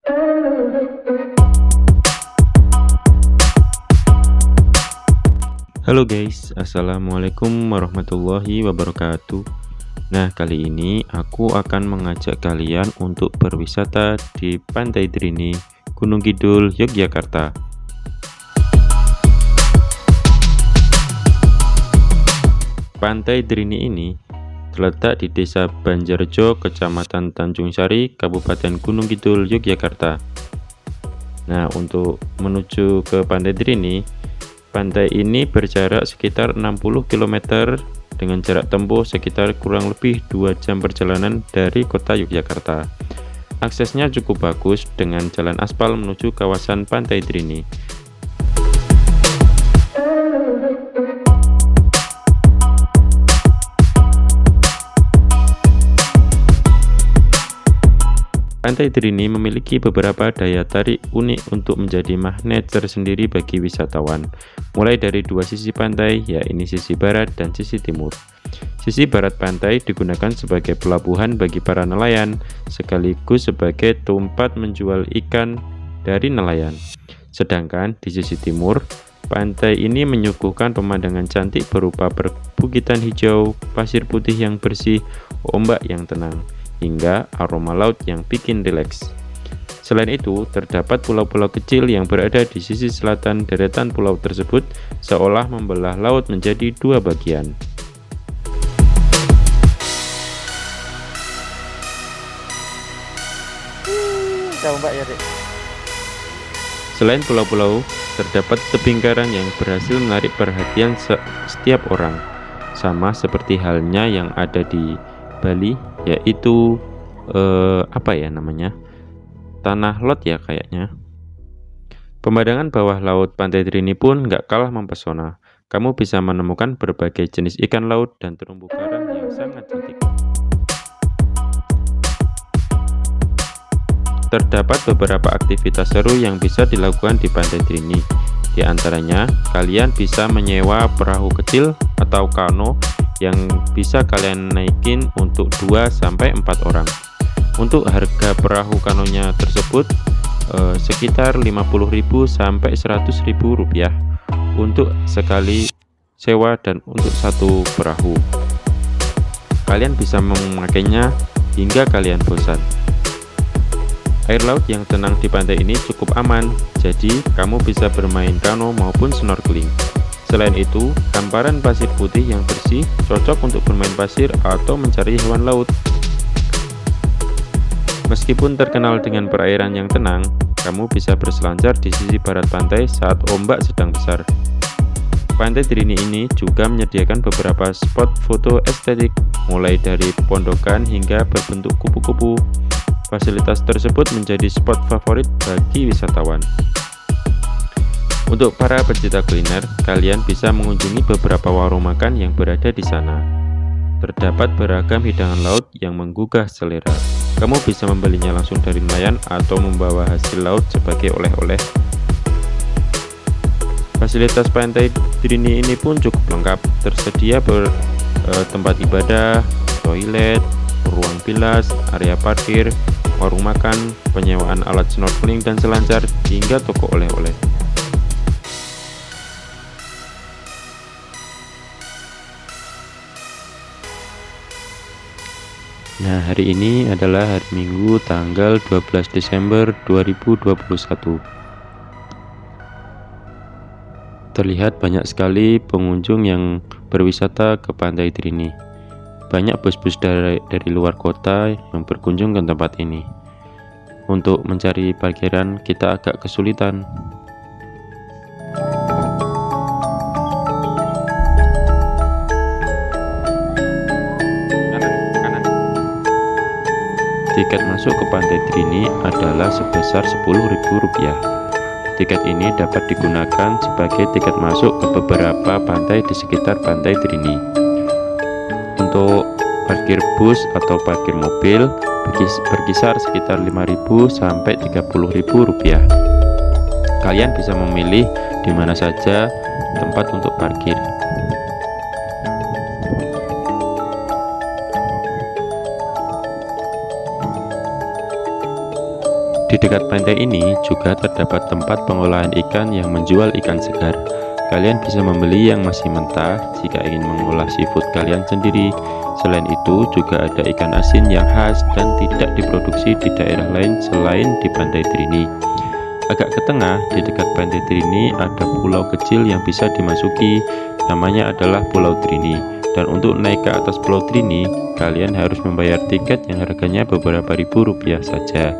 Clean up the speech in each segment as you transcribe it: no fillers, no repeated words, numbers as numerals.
Halo guys, assalamualaikum warahmatullahi wabarakatuh. Nah, kali ini aku akan mengajak kalian untuk berwisata di Pantai Drini, Gunung Kidul, Yogyakarta. Pantai Drini ini terletak di Desa Banjarjo, Kecamatan Tanjung Sari, Kabupaten Gunung Kidul, Yogyakarta. Nah, untuk menuju ke Pantai Drini, pantai ini berjarak sekitar 60 km dengan jarak tempuh sekitar kurang lebih 2 jam perjalanan dari kota Yogyakarta. Aksesnya cukup bagus dengan jalan aspal menuju kawasan Pantai Drini. Pantai Drini memiliki beberapa daya tarik unik untuk menjadi magnet tersendiri bagi wisatawan, mulai dari dua sisi pantai, yaitu sisi barat dan sisi timur. Sisi barat pantai digunakan sebagai pelabuhan bagi para nelayan, sekaligus sebagai tempat menjual ikan dari nelayan. Sedangkan di sisi timur, pantai ini menyuguhkan pemandangan cantik berupa perbukitan hijau, pasir putih yang bersih, ombak yang tenang, hingga aroma laut yang bikin rileks. Selain itu, terdapat pulau-pulau kecil yang berada di sisi selatan deretan pulau tersebut, seolah membelah laut menjadi dua bagian. Selain pulau-pulau, terdapat tebing karang yang berhasil menarik perhatian setiap orang, sama seperti halnya yang ada di Bali, yaitu tanah lot ya kayaknya. Pemandangan bawah laut Pantai Drini pun nggak kalah mempesona. Kamu bisa menemukan berbagai jenis ikan laut dan terumbu karang yang sangat cantik. Terdapat beberapa aktivitas seru yang bisa dilakukan di Pantai Drini. Di antaranya, kalian bisa menyewa perahu kecil atau kano yang bisa kalian naikin untuk 2-4 orang. Untuk harga perahu kanonya tersebut sekitar 50.000 sampai 100.000 rupiah untuk sekali sewa dan untuk satu perahu. Kalian bisa memakainya hingga kalian bosan. Air laut yang tenang di pantai ini cukup aman, jadi kamu bisa bermain kano maupun snorkeling. Selain itu, hamparan pasir putih yang bersih cocok untuk bermain pasir atau mencari hewan laut. Meskipun terkenal dengan perairan yang tenang, kamu bisa berselancar di sisi barat pantai saat ombak sedang besar. Pantai Drini ini juga menyediakan beberapa spot foto estetik, mulai dari pondokan hingga berbentuk kupu-kupu. Fasilitas tersebut menjadi spot favorit bagi wisatawan. Untuk para pecinta kuliner, kalian bisa mengunjungi beberapa warung makan yang berada di sana. Terdapat beragam hidangan laut yang menggugah selera. Kamu bisa membelinya langsung dari nelayan atau membawa hasil laut sebagai oleh-oleh. Fasilitas Pantai Drini ini pun cukup lengkap. Tersedia tempat ibadah, toilet, ruang bilas, area parkir, warung makan, penyewaan alat snorkeling dan selancar, hingga toko oleh-oleh. Nah, hari ini adalah hari Minggu tanggal 12 Desember 2021. Terlihat banyak sekali pengunjung yang berwisata ke Pantai Drini. Banyak bus-bus dari luar kota yang berkunjung ke tempat ini. Untuk mencari parkiran kita agak kesulitan. Tiket masuk ke Pantai Drini adalah sebesar Rp10.000. Tiket ini dapat digunakan sebagai tiket masuk ke beberapa pantai di sekitar Pantai Drini. Untuk parkir bus atau parkir mobil berkisar sekitar Rp5.000 sampai Rp30.000. Kalian bisa memilih di mana saja tempat untuk parkir. Di dekat pantai ini juga terdapat tempat pengolahan ikan yang menjual ikan segar. Kalian bisa membeli yang masih mentah jika ingin mengolah seafood kalian sendiri. Selain itu, juga ada ikan asin yang khas dan tidak diproduksi di daerah lain selain di Pantai Trini. Agak ke tengah, di dekat Pantai Trini ada pulau kecil yang bisa dimasuki, namanya adalah Pulau Trini. Dan untuk naik ke atas Pulau Trini, kalian harus membayar tiket yang harganya beberapa ribu rupiah saja.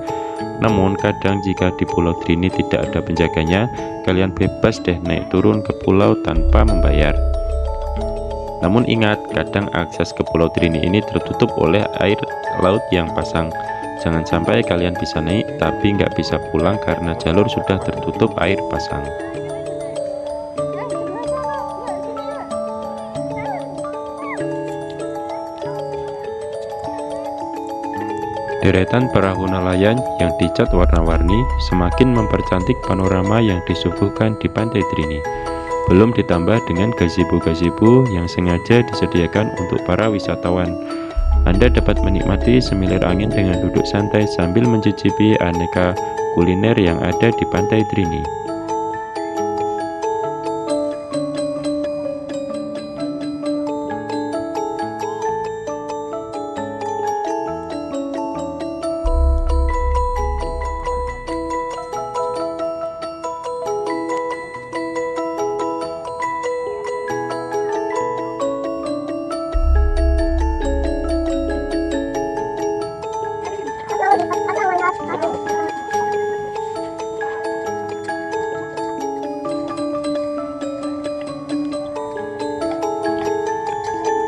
Namun kadang jika di Pulau Trini tidak ada penjaganya, kalian bebas deh naik turun ke pulau tanpa membayar. Namun ingat, kadang akses ke Pulau Trini ini tertutup oleh air laut yang pasang. Jangan sampai kalian bisa naik tapi nggak bisa pulang karena jalur sudah tertutup air pasang. Deretan perahu nelayan yang dicat warna-warni semakin mempercantik panorama yang disuguhkan di Pantai Trini. Belum ditambah dengan gazebo-gazebo yang sengaja disediakan untuk para wisatawan. Anda dapat menikmati semilir angin dengan duduk santai sambil mencicipi aneka kuliner yang ada di Pantai Trini.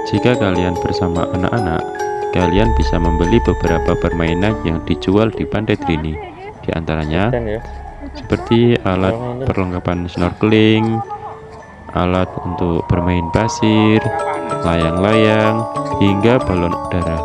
Jika kalian bersama anak-anak, kalian bisa membeli beberapa permainan yang dijual di Pantai Trini. Di antaranya seperti alat perlengkapan snorkeling, alat untuk bermain pasir, layang-layang, hingga balon udara.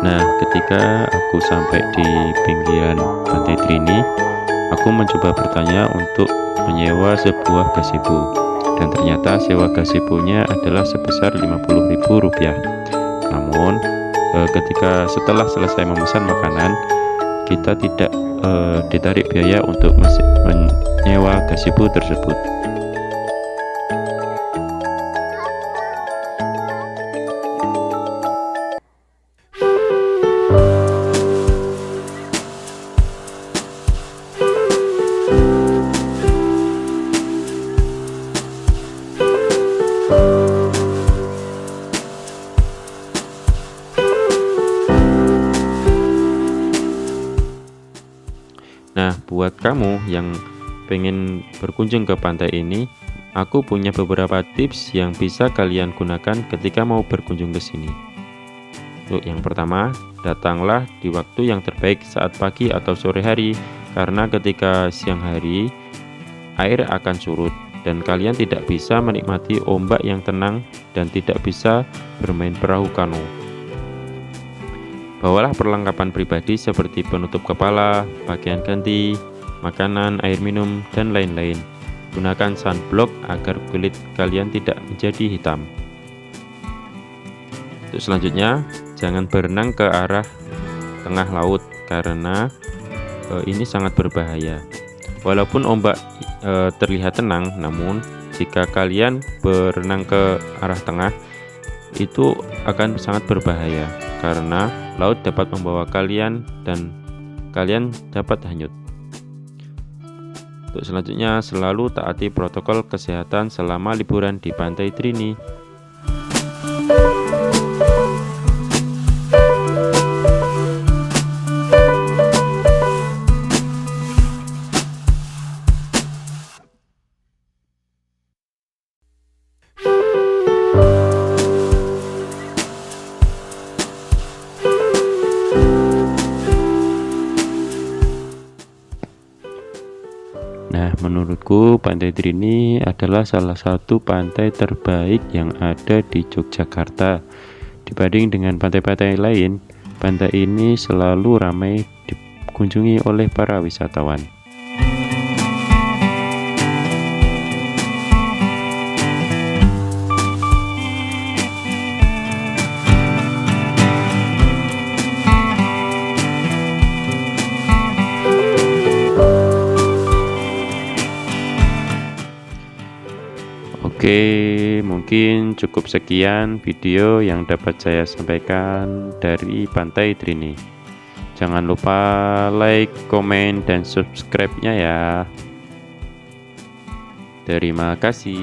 Nah, ketika aku sampai di pinggiran Pantai Trini, aku mencoba bertanya untuk menyewa sebuah gazebo. Dan ternyata sewa gazebo-nya adalah sebesar Rp50.000. Namun, ketika setelah selesai memesan makanan, kita tidak ditarik biaya untuk menyewa gazebo tersebut. Nah, buat kamu yang pengen berkunjung ke pantai ini, aku punya beberapa tips yang bisa kalian gunakan ketika mau berkunjung ke sini. Untuk yang pertama, datanglah di waktu yang terbaik saat pagi atau sore hari, karena ketika siang hari, air akan surut dan kalian tidak bisa menikmati ombak yang tenang dan tidak bisa bermain perahu kano. Bawalah perlengkapan pribadi seperti penutup kepala, pakaian ganti, makanan, air minum, dan lain-lain. Gunakan sunblock agar kulit kalian tidak menjadi hitam. Untuk selanjutnya, jangan berenang ke arah tengah laut karena ini sangat berbahaya. Walaupun ombak terlihat tenang, namun jika kalian berenang ke arah tengah, itu akan sangat berbahaya karena laut dapat membawa kalian dan kalian dapat hanyut. Untuk selanjutnya, selalu taati protokol kesehatan selama liburan di Pantai Trini. Nah, menurutku Pantai Trini adalah salah satu pantai terbaik yang ada di Yogyakarta. Dibanding dengan pantai-pantai lain, pantai ini selalu ramai dikunjungi oleh para wisatawan. Oke, mungkin cukup sekian video yang dapat saya sampaikan dari Pantai Trini. Jangan lupa like, komen, dan subscribe-nya ya. Terima kasih.